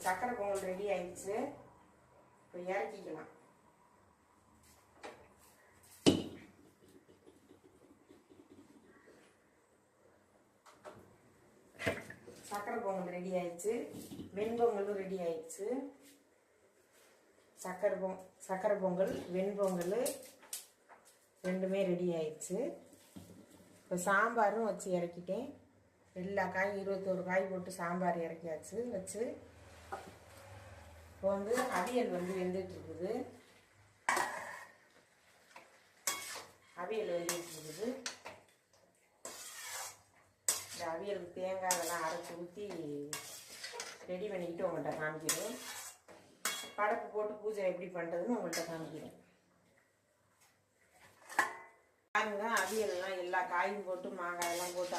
சக்கரை பொங்கல் ரெடி ஆயிடுச்சு. இப்போ இறக்கிக்கலாம். சக்கரை பொங்கல் ரெடி ஆயிடுச்சு. வெண்பொங்கலும் ரெடி ஆயிடுச்சு. சக்கரை பொங்கல் வெண்பொங்கல் ரெண்டுமே ரெடி ஆயிடுச்சு. இப்போ சாம்பாரும் வச்சு இறக்கிட்டேன். எல்லா காயும் 21 காய் போட்டு சாம்பார் இறக்கியாச்சு வச்சு. இப்போ வந்து அவியல் வந்து வெந்துட்டு இருக்குது. இந்த அவியலுக்கு தேங்காய் அதெல்லாம் அரைச்சி ஊற்றி ரெடி பண்ணிக்கிட்டு உங்கள்கிட்ட காமிக்கிறேன். படப்பு போட்டு பூஜை எப்படி பண்ணுறதுன்னு உங்கள்கிட்ட காமிக்கிறேன். பாருங்க, அவியல்லாம் எல்லா காயும் போட்டு மாங்காயெல்லாம் போட்டு